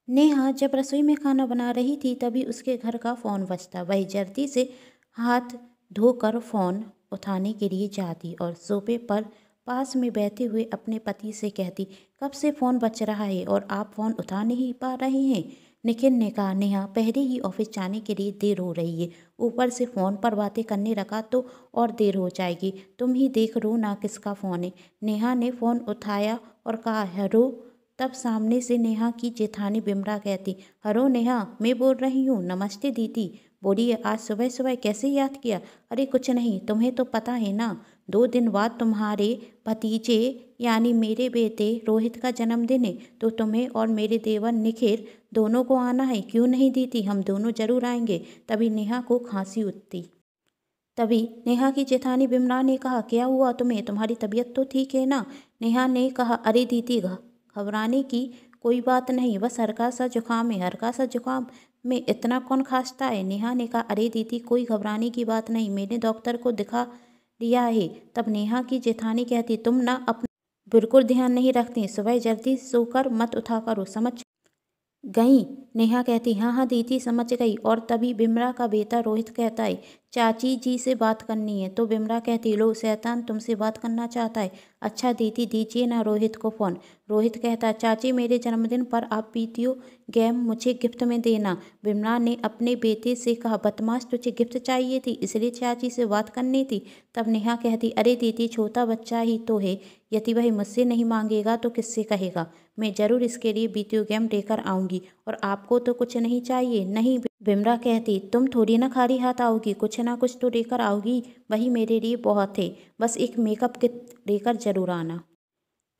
नेहा जब रसोई में खाना बना रही थी तभी उसके घर का फ़ोन बजता। वही जल्दी से हाथ धोकर फ़ोन उठाने के लिए जाती और सोफे पर पास में बैठे हुए अपने पति से कहती, कब से फ़ोन बज रहा है और आप फ़ोन उठा नहीं पा रहे हैं। निखिल ने कहा, नेहा पहले ही ऑफिस जाने के लिए देर हो रही है, ऊपर से फ़ोन पर बातें करने लगा तो और देर हो जाएगी। तुम ही देख लो ना किसका फ़ोन है। नेहा ने फ़ोन उठाया और कहा, हेलो। तब सामने से नेहा की जेठानी बिमला कहती, हरो नेहा, मैं बोल रही हूँ। नमस्ते दीदी। बोलिए, आज सुबह सुबह कैसे याद किया। अरे कुछ नहीं, तुम्हें तो पता है ना, 2 दिन बाद तुम्हारे भतीजे यानी मेरे बेटे रोहित का जन्मदिन है, तो तुम्हें और मेरे देवर निखिल दोनों को आना है। क्यों नहीं दीदी, हम दोनों जरूर आएंगे। तभी नेहा को खांसी उठती। तभी नेहा की जेठानी बिमला ने कहा, क्या हुआ तुम्हें, तुम्हारी तबीयत तो ठीक है ना। नेहा ने कहा, अरे दीदी, घबराने की कोई बात नहीं, बस हल्का सा जुकाम है। हल्का सा जुकाम में इतना कौन खांसता है। नेहा ने कहा, अरे दीदी, कोई घबराने की बात नहीं, मैंने डॉक्टर को दिखा लिया है। तब नेहा की जेठानी कहती, तुम ना अपना बिल्कुल ध्यान नहीं रखती, सुबह जल्दी सोकर मत उठा करो, समझ गई। नेहा कहती, हाँ हाँ दीदी, समझ गई। और तभी बिमला का बेटा रोहित कहता है, चाची जी से बात करनी है। तो बिमला कहती, लो शैतान, तुमसे बात करना चाहता है। अच्छा दीदी, दीजिए ना रोहित को फ़ोन। रोहित कहता, चाची मेरे जन्मदिन पर आप वीडियो गेम मुझे गिफ्ट में देना। बिमला ने अपने बेटे से कहा, बदमाश, तुझे गिफ्ट चाहिए थी इसलिए चाची से बात करनी थी। तब नेहा कहती, अरे दीदी, छोटा बच्चा ही तो है, यदि वह मुझसे नहीं मांगेगा तो किससे कहेगा। मैं ज़रूर इसके लिए वीडियो गेम लेकर आऊँगी। और आपको तो कुछ नहीं चाहिए। नहीं, बिमला कहती, तुम थोड़ी ना खाली हाथ आओगी, कुछ ना कुछ तो लेकर आओगी, वही मेरे लिए बहुत है। बस एक मेकअप किट लेकर जरूर आना।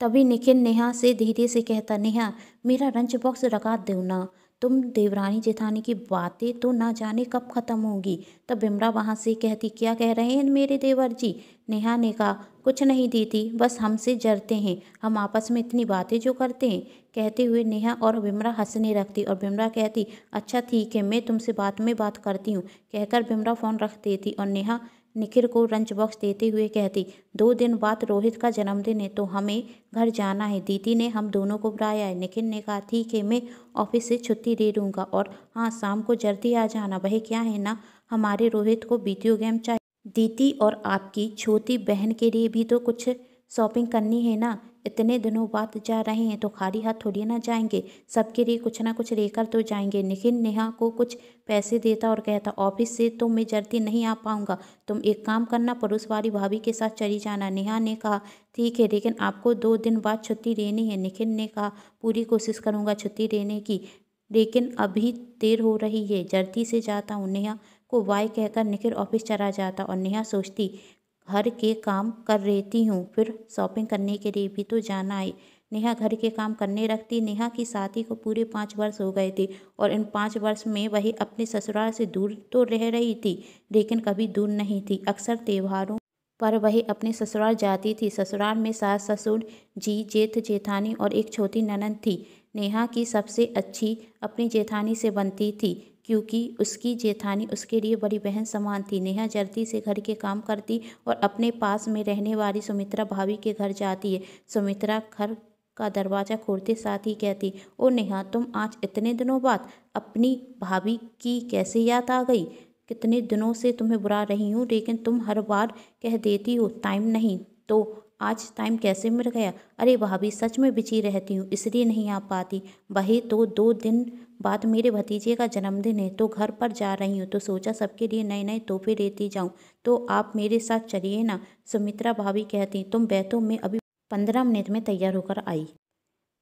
तभी निखिल नेहा से धीरे से कहता, नेहा मेरा लंच बॉक्स रखा दो ना, तुम देवरानी जेठानी की बातें तो ना जाने कब खत्म होंगी। तब बिमला वहाँ से कहती, क्या कह रहे हैं मेरे देवर जी। नेहा ने कहा, कुछ नहीं दीदी, बस हमसे जरते हैं, हम आपस में इतनी बातें जो करते हैं। कहते हुए नेहा और बिमला हंसने लगती और बिमला कहती, अच्छा ठीक है, मैं तुमसे बाद में बात करती हूँ। कहकर बिमला फ़ोन रख देती और नेहा निखिल को लंच बॉक्स देते हुए कहती, 2 दिन बाद रोहित का जन्मदिन है तो हमें घर जाना है, दीदी ने हम दोनों को बुलाया है। निखिल ने कहा, ठीक है, मैं ऑफिस से छुट्टी ले लूँगा और हाँ, शाम को जल्दी आ जाना। वह क्या है ना, हमारे रोहित को वीडियो गेम चाहिए। दीदी और आपकी छोटी बहन के लिए भी तो कुछ शॉपिंग करनी है ना, इतने दिनों बाद जा रहे हैं तो खाली हाथ थोड़ी ना जाएंगे, सबके लिए कुछ ना कुछ लेकर तो जाएंगे। निखिल नेहा को कुछ पैसे देता और कहता, ऑफिस से तो मैं जल्दी नहीं आ पाऊंगा, तुम एक काम करना, पड़ोस वाली भाभी के साथ चली जाना। नेहा ने कहा, ठीक है, लेकिन आपको 2 दिन बाद छुट्टी लेनी है। निखिल ने कहा, पूरी कोशिश करूंगा छुट्टी लेने की, लेकिन अभी देर हो रही है, जल्दी से जाता हूँ। नेहा को बाय कहकर निखिल ऑफिस चला जाता और नेहा सोचती, घर के काम कर लेती हूँ, फिर शॉपिंग करने के लिए भी तो जाना है। नेहा घर के काम करने लगती। नेहा की शादी को पूरे 5 वर्ष हो गए थे और इन 5 वर्ष में वही अपने ससुराल से दूर तो रह रही थी, लेकिन कभी दूर नहीं थी। अक्सर त्योहारों पर वही अपने ससुराल जाती थी। ससुराल में सास ससुर जी, जेठ जेठानी और एक छोटी ननद थी। नेहा की सबसे अच्छी अपनी जेठानी से बनती थी, क्योंकि उसकी जेठानी उसके लिए बड़ी बहन समान थी। नेहा जल्दी से घर के काम करती और अपने पास में रहने वाली सुमित्रा भाभी के घर जाती है। सुमित्रा घर का दरवाज़ा खोलते साथ ही कहती, ओ नेहा, तुम आज इतने दिनों बाद, अपनी भाभी की कैसे याद आ गई। कितने दिनों से तुम्हें बुला रही हूँ, लेकिन तुम हर बार कह देती हो टाइम नहीं, तो आज टाइम कैसे मिल गया। अरे भाभी, सच में बिजी रहती हूँ इसलिए नहीं आ पाती। वही तो 2 दिन बाद मेरे भतीजे का जन्मदिन है तो घर पर जा रही हूँ, तो सोचा सबके लिए नए नए तोहफे लेती जाऊँ, तो आप मेरे साथ चलिए ना। सुमित्रा भाभी कहती, तुम बैठो, मैं अभी 15 मिनट में तैयार होकर आई।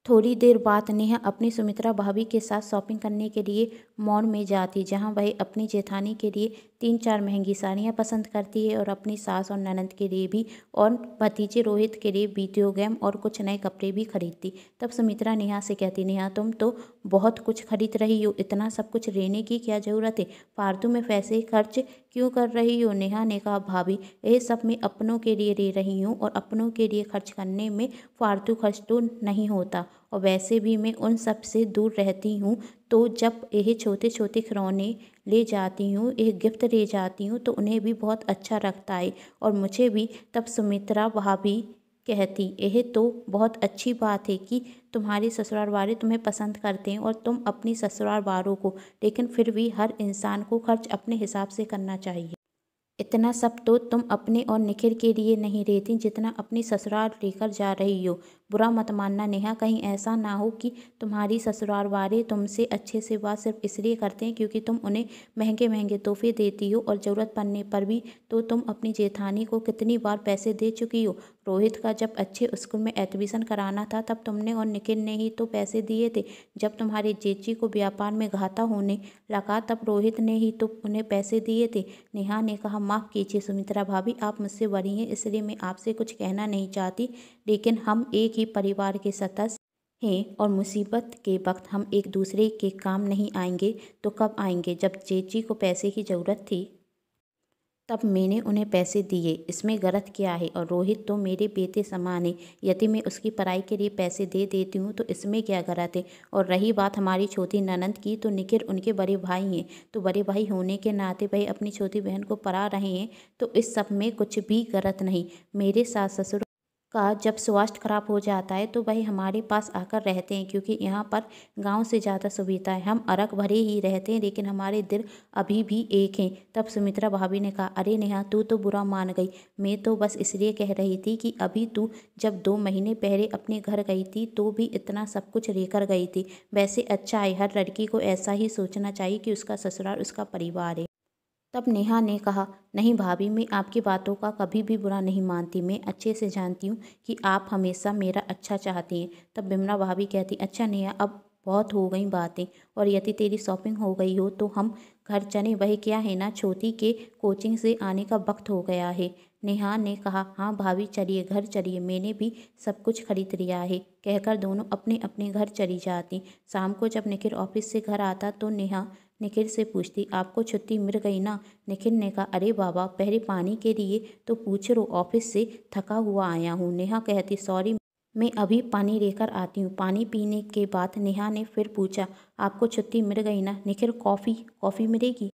थोड़ी देर बाद नेहा अपनी सुमित्रा भाभी के साथ शॉपिंग करने के लिए मॉल में जाती, जहां वह अपनी जेठानी के लिए 3-4 महंगी साड़ियां पसंद करती है और अपनी सास और ननद के लिए भी, और भतीजे रोहित के लिए वीडियो गेम और कुछ नए कपड़े भी खरीदती। तब सुमित्रा नेहा से कहती, नेहा तुम तो बहुत कुछ खरीद रही हो, इतना सब कुछ लेने की क्या ज़रूरत है, फालतू में पैसे खर्च क्यों कर रही हो। नेहा ने कहा, भाभी, यह सब मैं अपनों के लिए ले रही हूँ और अपनों के लिए खर्च करने में फालतू खर्च तो नहीं होता, और वैसे भी मैं उन सब से दूर रहती हूँ, तो जब यह छोटे छोटे खिलौने ले जाती हूँ, एक गिफ्ट ले जाती हूँ, तो उन्हें भी बहुत अच्छा लगता है और मुझे भी। तब सुमित्रा भाभी कहती, यह तो बहुत अच्छी बात है कि तुम्हारे ससुराल वाले तुम्हें पसंद करते हैं और तुम अपनी ससुराल वालों को, लेकिन फिर भी हर इंसान को खर्च अपने हिसाब से करना चाहिए। इतना सब तो तुम अपने और निखिल के लिए नहीं रहती जितना अपनी ससुराल लेकर जा रही हो। बुरा मत मानना नेहा, कहीं ऐसा ना हो कि तुम्हारी ससुराल वाले तुमसे अच्छे से बात सिर्फ इसलिए करते हैं क्योंकि तुम उन्हें महंगे महंगे तोहफे देती हो और ज़रूरत पड़ने पर भी तो तुम अपनी जेठानी को कितनी बार पैसे दे चुकी हो। रोहित का जब अच्छे स्कूल में एडमिशन कराना था तब तुमने और निखिल ने ही तो पैसे दिए थे। जब तुम्हारे जेजी को व्यापार में घाटा होने लगा तब रोहित ने ही तो उन्हें पैसे दिए थे। नेहा ने कहा, माफ़ कीजिए सुमित्रा भाभी, आप मुझसे बड़ी हैं इसलिए मैं आपसे कुछ कहना नहीं चाहती, लेकिन हम एक ही परिवार के सदस्य हैं और मुसीबत के वक्त हम एक दूसरे के काम नहीं आएंगे तो कब आएंगे। जब जेजी को पैसे की ज़रूरत थी तब मैंने उन्हें पैसे दिए, इसमें गलत क्या है। और रोहित तो मेरे बेटे समान है, यदि मैं उसकी पढ़ाई के लिए पैसे दे देती हूँ तो इसमें क्या गलत है। और रही बात हमारी छोटी ननंद की, तो निखिल उनके बड़े भाई हैं, तो बड़े भाई होने के नाते वह अपनी छोटी बहन को पढ़ा रहे हैं, तो इस सब में कुछ भी गलत नहीं। मेरे सास ससुर का जब स्वास्थ्य खराब हो जाता है तो वह हमारे पास आकर रहते हैं, क्योंकि यहाँ पर गांव से ज़्यादा सुविधा है। हम अरग भरे ही रहते हैं लेकिन हमारे दिल अभी भी एक हैं। तब सुमित्रा भाभी ने कहा, अरे नेहा, तू तो बुरा मान गई, मैं तो बस इसलिए कह रही थी कि अभी तू जब 2 महीने पहले अपने घर गई थी तो भी इतना सब कुछ लेकर गई थी। वैसे अच्छा है, हर लड़की को ऐसा ही सोचना चाहिए कि उसका ससुराल उसका परिवार है। तब नेहा ने कहा, नहीं भाभी, मैं आपकी बातों का कभी भी बुरा नहीं मानती, मैं अच्छे से जानती हूँ कि आप हमेशा मेरा अच्छा चाहती हैं। तब बिमला भाभी कहती, अच्छा नेहा, अब बहुत हो गई बातें, और यदि तेरी शॉपिंग हो गई हो तो हम घर चलें। वह क्या है ना, छोटी के कोचिंग से आने का वक्त हो गया है। नेहा ने कहा, हाँ भाभी चलिए, घर चलिए, मैंने भी सब कुछ खरीद लिया है। कहकर दोनों अपने अपने घर चली जाती। शाम को जब निखिल ऑफिस से घर आता तो नेहा निखिल से पूछती, आपको छुट्टी मिल गई ना। निखिल ने कहा, अरे बाबा, पहले पानी के लिए तो पूछ लो, ऑफिस से थका हुआ आया हूँ। नेहा कहती, सॉरी, मैं अभी पानी लेकर आती हूँ। पानी पीने के बाद नेहा ने फिर पूछा, आपको छुट्टी मिल गई ना। निखिल, कॉफ़ी मिलेगी।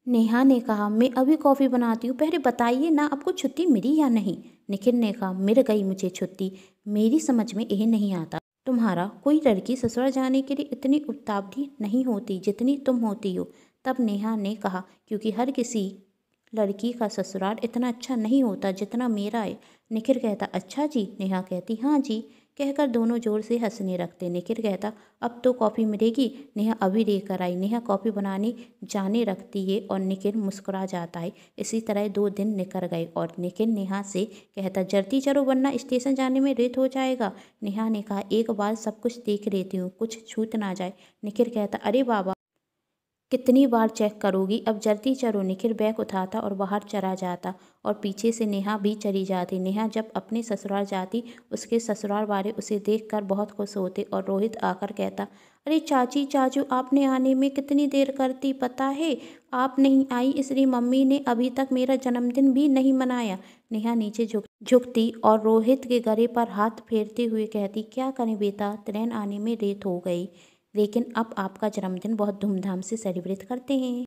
नेहा ने कहा, मैं अभी कॉफ़ी बनाती हूँ, पहले बताइए ना आपको छुट्टी मिली या नहीं। निखिल ने कहा, मिल गई मुझे छुट्टी, मेरी समझ में यह नहीं आता, तुम्हारा कोई लड़की ससुराल जाने के लिए इतनी उतावली नहीं होती जितनी तुम होती हो। तब नेहा ने कहा, क्योंकि हर किसी लड़की का ससुराल इतना अच्छा नहीं होता जितना मेरा है। निखिल कहता, अच्छा जी। नेहा कहती, हाँ जी। कहकर दोनों जोर से हंसने लगते। निखिल कहता, अब तो कॉफ़ी मिलेगी। नेहा अभी लेकर आई। नेहा कॉफ़ी बनाने जाने रखती है और निखिल मुस्कुरा जाता है। इसी तरह 2 दिन निकल गए और निखिल नेहा से कहता, जल्दी चलो वरना स्टेशन जाने में लेट हो जाएगा। नेहा ने कहा, एक बार सब कुछ देख लेती हूँ, कुछ छूट ना जाए। निखिल कहता, अरे बाबा, कितनी बार चेक करोगी, अब जल्दी चलो। निखिल बैग उठाता और बाहर चला जाता और पीछे से नेहा भी चली जाती। नेहा जब अपने ससुराल जाती उसके ससुराल वाले उसे देखकर बहुत खुश होते और रोहित आकर कहता, अरे चाची चाचू, आपने आने में कितनी देर कर दी, पता है आप नहीं आई इसलिए मम्मी ने अभी तक मेरा जन्मदिन भी नहीं मनाया। नेहा नीचे झुकती और रोहित के गले पर हाथ फेरते हुए कहती, क्या करें बेटा, ट्रेन आने में लेट हो गई, लेकिन अब आपका जन्मदिन बहुत धूमधाम से सेलिब्रेट करते हैं।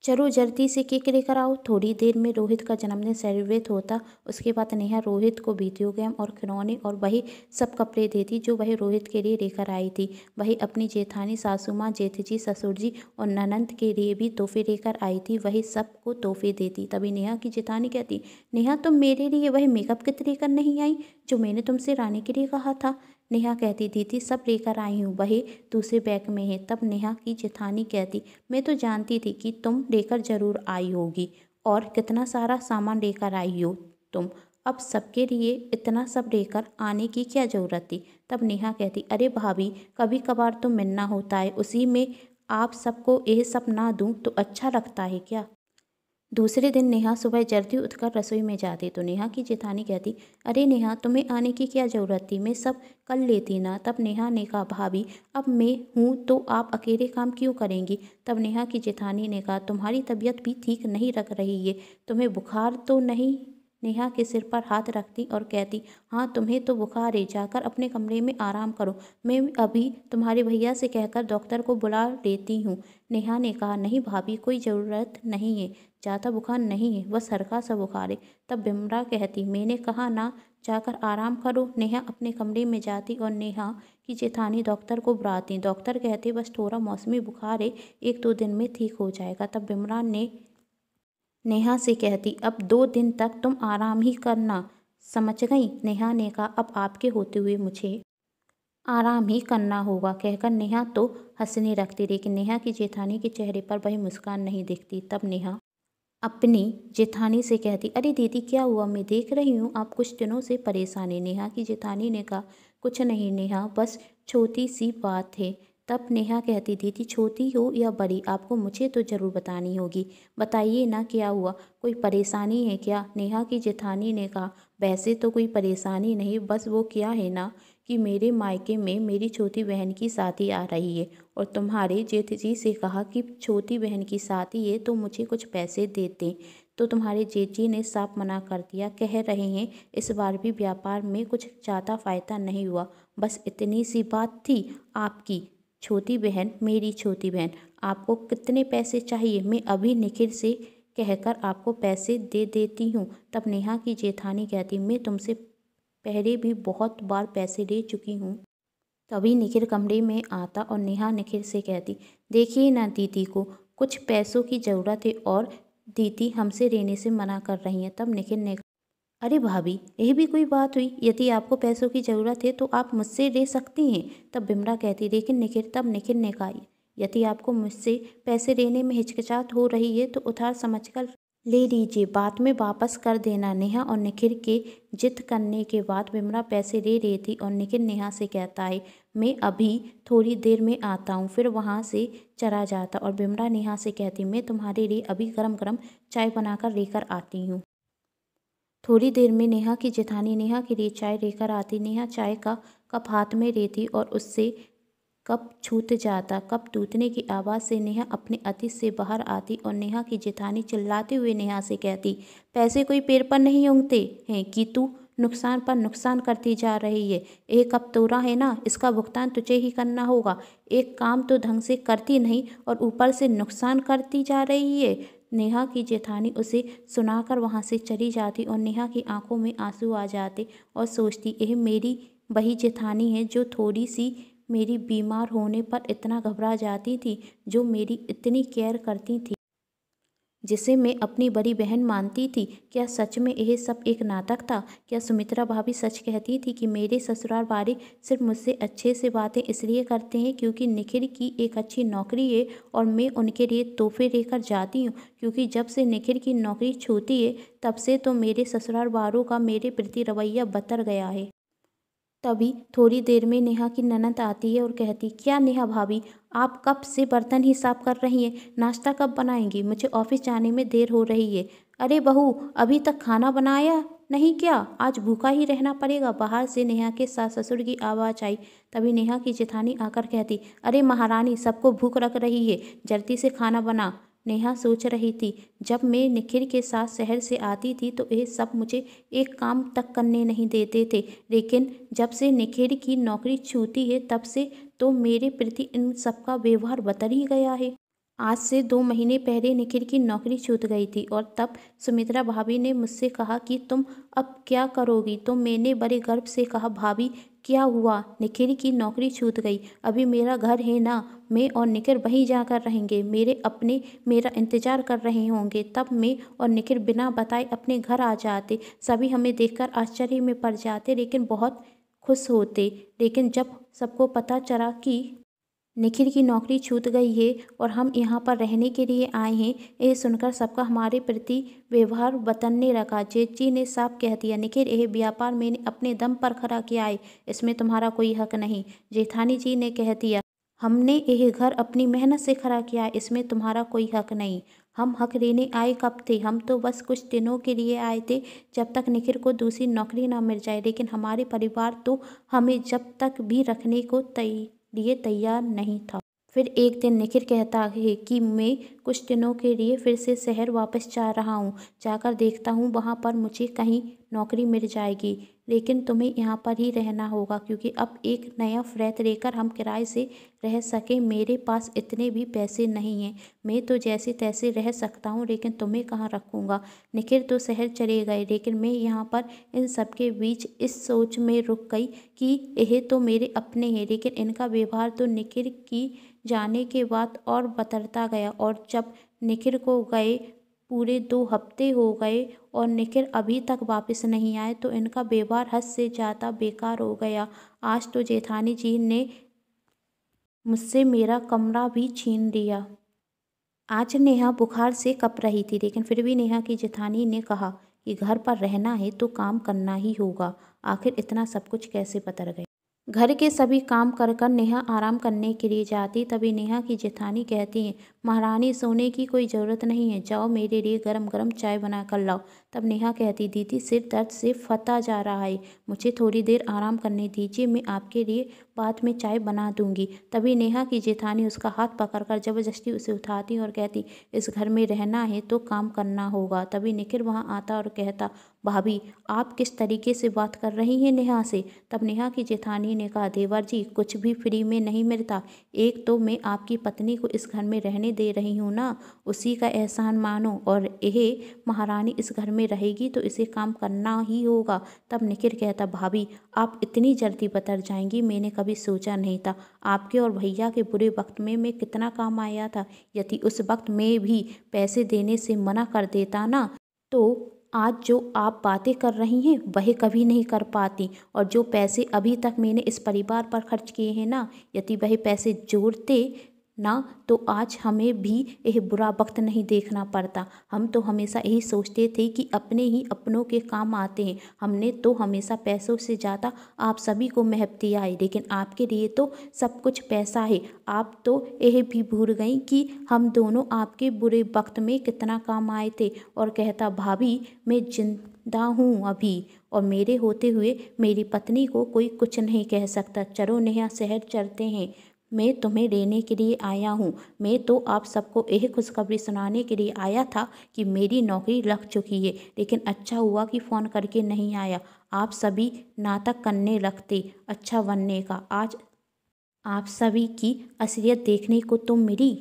चलो जल्दी से केक लेकर आओ। थोड़ी देर में रोहित का जन्मदिन सेलिब्रेट होता। उसके बाद नेहा रोहित को वीडियो गेम और खिलौने और वही सब कपड़े देती जो वही रोहित के लिए लेकर आई थी। वही अपनी जेठानी, सासू माँ, जेठजी, ससुर जी और ननंद के लिए भी तोहफे लेकर आई थी, वही सबको तोहफे देती। तभी नेहा की जेठानी कहती, नेहा, तुम मेरे लिए वही मेकअप किट लेकर नहीं आई जो मैंने तुमसे लाने के लिए कहा था। नेहा कहती, दीदी सब लेकर आई हूँ, वही दूसरे बैग में है। तब नेहा की जेठानी कहती, मैं तो जानती थी कि तुम लेकर जरूर आई होगी, और कितना सारा सामान लेकर आई हो तुम, अब सबके लिए इतना सब लेकर आने की क्या ज़रूरत थी। तब नेहा कहती, अरे भाभी, कभी कभार तो मिलना होता है, उसी में आप सबको यह सब ना दूँ तो अच्छा लगता है क्या। दूसरे दिन नेहा सुबह जल्दी उठकर रसोई में जाती तो नेहा की जेठानी कहती, अरे नेहा, तुम्हें आने की क्या ज़रूरत थी, मैं सब कर लेती ना। तब नेहा ने कहा, भाभी, अब मैं हूँ तो आप अकेले काम क्यों करेंगी। तब नेहा की जेठानी ने कहा, तुम्हारी तबीयत भी ठीक नहीं रख रही है, तुम्हें बुखार तो नहीं। नेहा के सिर पर हाथ रखती और कहती, हाँ तुम्हें तो बुखार है, जाकर अपने कमरे में आराम करो, मैं अभी तुम्हारे भैया से कहकर डॉक्टर को बुला लेती हूँ। नेहा ने कहा, नहीं भाभी, कोई ज़रूरत नहीं है, ज़्यादा बुखार नहीं है, बस हल्का सा बुखार है। तब बिमला कहती, मैंने कहा ना जाकर आराम करो। नेहा अपने कमरे में जाती और नेहा की जेठानी डॉक्टर को बुलाती। डॉक्टर कहते बस थोड़ा मौसमी बुखार है, 1-2 दिन में ठीक हो जाएगा। तब बिमला ने नेहा से कहती अब 2 दिन तक तुम आराम ही करना, समझ गई। नेहा ने कहा अब आपके होते हुए मुझे आराम ही करना होगा, कहकर नेहा तो हंसने लगती, लेकिन नेहा की जेठानी के चेहरे पर वही मुस्कान नहीं दिखती। तब नेहा अपनी जेठानी से कहती अरे दीदी क्या हुआ, मैं देख रही हूँ आप कुछ दिनों से परेशान है। नेहा की जेठानी ने कहा कुछ नहीं नेहा, बस छोटी सी बात है। तब नेहा कहती दीदी छोटी हो या बड़ी आपको मुझे तो ज़रूर बतानी होगी, बताइए ना क्या हुआ, कोई परेशानी है क्या। नेहा की जेठानी ने कहा वैसे तो कोई परेशानी नहीं, बस वो क्या है ना कि मेरे मायके में मेरी छोटी बहन की शादी आ रही है और तुम्हारे जेठ जी से कहा कि छोटी बहन की शादी है तो मुझे कुछ पैसे देते, तो तुम्हारे जेठ जी ने साफ मना कर दिया, कह रहे हैं इस बार भी व्यापार में कुछ ज़्यादा फ़ायदा नहीं हुआ। बस इतनी सी बात थी। आपकी छोटी बहन मेरी छोटी बहन, आपको कितने पैसे चाहिए, मैं अभी निखिल से कहकर आपको पैसे दे देती हूँ। तब नेहा की जेठानी कहती मैं तुमसे पहले भी बहुत बार पैसे ले चुकी हूँ। तभी निखिल कमरे में आता और नेहा निखिल से कहती देखिए ना दीदी को कुछ पैसों की ज़रूरत है और दीदी हमसे लेने से मना कर रही हैं। तब निखिल ने अरे भाभी यह भी कोई बात हुई, यदि आपको पैसों की ज़रूरत है तो आप मुझसे ले सकती हैं। तब बिमला कहती लेकिन निखिल, तब निखिल ने कहा यदि आपको मुझसे पैसे लेने में हिचकिचाहट हो रही है तो उधार समझकर ले लीजिए, बाद में वापस कर देना। नेहा और निखिल के जिद करने के बाद बिमला पैसे ले रही थी और निखिल नेहा से कहता है मैं अभी थोड़ी देर में आता हूँ, फिर वहाँ से चला जाता और बिमला नेहा से कहती मैं तुम्हारे लिए अभी गरम गरम चाय बनाकर लेकर आती हूँ। थोड़ी देर में नेहा की जेठानी नेहा के लिए चाय लेकर आती। नेहा चाय का कप हाथ में लेती और उससे कप छूट जाता। कप टूटने की आवाज़ से नेहा अपने अतीत से बाहर आती और नेहा की जेठानी चिल्लाते हुए नेहा से कहती पैसे कोई पेड़ पर नहीं उगते हैं कि तू नुकसान पर नुकसान करती जा रही है। एक कप तोड़ा है ना, इसका भुगतान तुझे ही करना होगा। एक काम तो ढंग से करती नहीं और ऊपर से नुकसान करती जा रही है। नेहा की जेठानी उसे सुनाकर वहाँ से चली जाती और नेहा की आंखों में आंसू आ जाते और सोचती यह मेरी वही जेठानी है जो थोड़ी सी मेरी बीमार होने पर इतना घबरा जाती थी, जो मेरी इतनी केयर करती थी, जिसे मैं अपनी बड़ी बहन मानती थी। क्या सच में यह सब एक नाटक था? क्या सुमित्रा भाभी सच कहती थी कि मेरे ससुराल वाले सिर्फ मुझसे अच्छे से बातें इसलिए करते हैं क्योंकि निखिल की एक अच्छी नौकरी है और मैं उनके लिए तोहफे लेकर जाती हूँ? क्योंकि जब से निखिल की नौकरी छूटी है तब से तो मेरे ससुराल वालों का मेरे प्रति रवैया बदल गया है। तभी थोड़ी देर में नेहा की ननद आती है और कहती क्या नेहा भाभी आप कब से बर्तन ही साफ कर रही हैं, नाश्ता कब बनाएंगी, मुझे ऑफिस जाने में देर हो रही है। अरे बहू अभी तक खाना बनाया नहीं क्या, आज भूखा ही रहना पड़ेगा। बाहर से नेहा के सास ससुर की आवाज़ आई। तभी नेहा की जेठानी आकर कहती अरे महारानी सबको भूख लग रही है, जल्दी से खाना बना। नेहा सोच रही थी जब मैं निखिल के साथ शहर से आती थी तो ये सब मुझे एक काम तक करने नहीं देते थे, लेकिन जब से निखिल की नौकरी छूटी है तब से तो मेरे प्रति इन सब का व्यवहार बदल ही गया है। आज से 2 महीने पहले निखिल की नौकरी छूट गई थी और तब सुमित्रा भाभी ने मुझसे कहा कि तुम अब क्या करोगी, तो मैंने बड़े गर्व से कहा भाभी क्या हुआ, निखिल की नौकरी छूट गई, अभी मेरा घर है ना, मैं और निखिल वहीं जाकर रहेंगे, मेरे अपने मेरा इंतज़ार कर रहे होंगे। तब मैं और निखिल बिना बताए अपने घर आ जाते, सभी हमें देखकर आश्चर्य में पड़ जाते लेकिन बहुत खुश होते। लेकिन जब सबको पता चला कि निखिल की नौकरी छूट गई है और हम यहाँ पर रहने के लिए आए हैं, यह सुनकर सबका हमारे प्रति व्यवहार बदलने लगा। जेठ जी ने साफ कह दिया निखिल यह व्यापार मैंने अपने दम पर खड़ा किया है, इसमें तुम्हारा कोई हक नहीं। जेठानी जी ने कह दिया हमने यह घर अपनी मेहनत से खड़ा किया है, इसमें तुम्हारा कोई हक नहीं। हम हक लेने आए कब थे, हम तो बस कुछ दिनों के लिए आए थे जब तक निखिल को दूसरी नौकरी ना मिल जाए, लेकिन हमारे परिवार तो हमें जब तक भी रखने को लिए तैयार नहीं था। फिर एक दिन निखिल कहता है कि मैं कुछ दिनों के लिए फिर से शहर वापस जा रहा हूँ, जाकर देखता हूँ वहाँ पर मुझे कहीं नौकरी मिल जाएगी, लेकिन तुम्हें यहाँ पर ही रहना होगा क्योंकि अब एक नया फ्लैट लेकर हम किराए से रह सकें। मेरे पास इतने भी पैसे नहीं हैं। मैं तो जैसे तैसे रह सकता हूँ, लेकिन तुम्हें कहाँ रखूँगा। निखिल तो शहर चले गए, लेकिन मैं यहाँ पर इन सबके बीच इस सोच में रुक गई कि यह तो मेरे अपने हैं, लेकिन इनका व्यवहार तो निखिल की जाने के बाद और बदलता गया। और जब निखिल को गए पूरे 2 हफ्ते हो गए और निखिल अभी तक वापस नहीं आए, तो इनका व्यवहार हद से ज़्यादा बेकार हो गया। आज तो जेठानी जी ने मुझसे मेरा कमरा भी छीन लिया। आज नेहा बुखार से कँप रही थी, लेकिन फिर भी नेहा की जेठानी ने कहा कि घर पर रहना है तो काम करना ही होगा। आखिर इतना सब कुछ कैसे बदल गया। घर के सभी काम कर कर नेहा आराम करने के लिए जाती, तभी नेहा की जेठानी कहती हैं, महारानी सोने की कोई ज़रूरत नहीं है, जाओ मेरे लिए गरम गरम चाय बना कर लाओ। तब नेहा कहती, दीदी सिर दर्द से फटा जा रहा है, मुझे थोड़ी देर आराम करने दीजिए, मैं आपके लिए बाद में चाय बना दूंगी। तभी नेहा की जेठानी उसका हाथ पकड़कर जबरदस्ती उसे उठाती और कहती, इस घर में रहना है तो काम करना होगा। तभी निखिल वहाँ आता और कहता, भाभी आप किस तरीके से बात कर रही हैं नेहा से। तब नेहा की जेठानी ने कहा, देवर जी कुछ भी फ्री में नहीं मिलता। एक तो मैं आपकी पत्नी को इस घर में रहने दे रही हूँ ना, उसी का एहसान मानो, और यह महारानी इस घर में रहेगी तो इसे काम करना ही होगा। तब निखिल कहता, भाभी आप इतनी जल्दी बदल जाएंगी, मैंने कभी सोचा नहीं था। आपके और भैया के बुरे वक्त में मैं कितना काम आया था। यदि उस वक्त मैं भी पैसे देने से मना कर देता ना, तो आज जो आप बातें कर रही हैं वह कभी नहीं कर पाती। और जो पैसे अभी तक मैंने इस परिवार पर खर्च किए हैं ना, यदि वह पैसे जोड़ते ना तो आज हमें भी यह बुरा वक्त नहीं देखना पड़ता। हम तो हमेशा यही सोचते थे कि अपने ही अपनों के काम आते हैं। हमने तो हमेशा पैसों से ज़्यादा आप सभी को महत्व दिया है, लेकिन आपके लिए तो सब कुछ पैसा है। आप तो यह भी भूल गई कि हम दोनों आपके बुरे वक्त में कितना काम आए थे। और कहता, भाभी मैं जिंदा हूँ अभी, और मेरे होते हुए मेरी पत्नी को कोई कुछ नहीं कह सकता। चलो नेहा शहर चलते हैं, मैं तुम्हें लेने के लिए आया हूँ। मैं तो आप सबको यह खुशखबरी सुनाने के लिए आया था कि मेरी नौकरी लग चुकी है, लेकिन अच्छा हुआ कि फ़ोन करके नहीं आया। आप सभी नाटक करने लगते अच्छा बनने का। आज आप सभी की असलियत देखने को तुम मिली।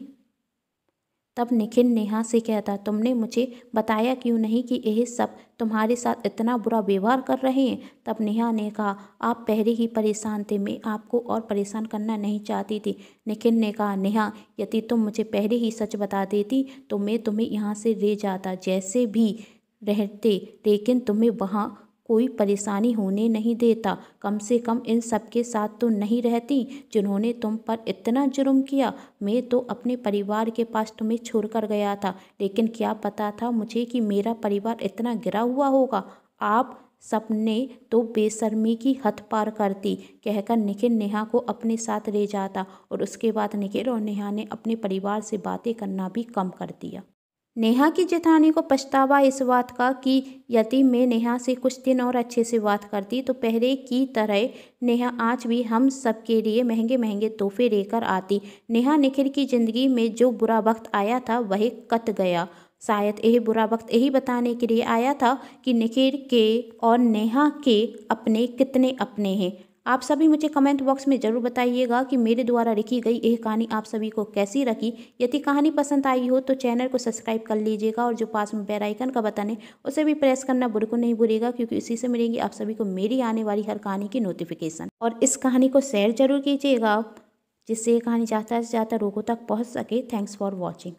तब निखिल नेहा से कहता, तुमने मुझे बताया क्यों नहीं कि यह सब तुम्हारे साथ इतना बुरा व्यवहार कर रहे हैं। तब नेहा ने कहा, आप पहले ही परेशान थे, मैं आपको और परेशान करना नहीं चाहती थी। निखिल ने कहा, नेहा यदि तुम मुझे पहले ही सच बता देती तो मैं तुम्हें यहाँ से ले जाता, जैसे भी रहते, लेकिन तुम्हें वहाँ कोई परेशानी होने नहीं देता। कम से कम इन सब के साथ तो नहीं रहती जिन्होंने तुम पर इतना जुर्म किया। मैं तो अपने परिवार के पास तुम्हें छोड़कर गया था, लेकिन क्या पता था मुझे कि मेरा परिवार इतना गिरा हुआ होगा। आप सबने तो बेशर्मी की हद पार कर दी। कहकर निखिल नेहा को अपने साथ ले जाता, और उसके बाद निखिल और नेहा ने अपने परिवार से बातें करना भी कम कर दिया। नेहा की जेठानी को पछतावा इस बात का कि यदि मैं नेहा से कुछ दिन और अच्छे से बात करती तो पहले की तरह नेहा आज भी हम सब के लिए महंगे महंगे तोहफे लेकर आती। नेहा निखिल की ज़िंदगी में जो बुरा वक्त आया था वह कट गया। शायद यह बुरा वक्त यही बताने के लिए आया था कि निखिल के और नेहा के अपने कितने अपने हैं। आप सभी मुझे कमेंट बॉक्स में ज़रूर बताइएगा कि मेरे द्वारा लिखी गई यह कहानी आप सभी को कैसी लगी। यदि कहानी पसंद आई हो तो चैनल को सब्सक्राइब कर लीजिएगा, और जो पास में बेल आइकन का बटन है उसे भी प्रेस करना बिल्कुल नहीं भूलिएगा, क्योंकि इसी से मिलेगी आप सभी को मेरी आने वाली हर कहानी की नोटिफिकेशन। और इस कहानी को शेयर जरूर कीजिएगा, जिससे ये कहानी ज़्यादा से ज़्यादा लोगों तक पहुँच सके। Thanks for watching.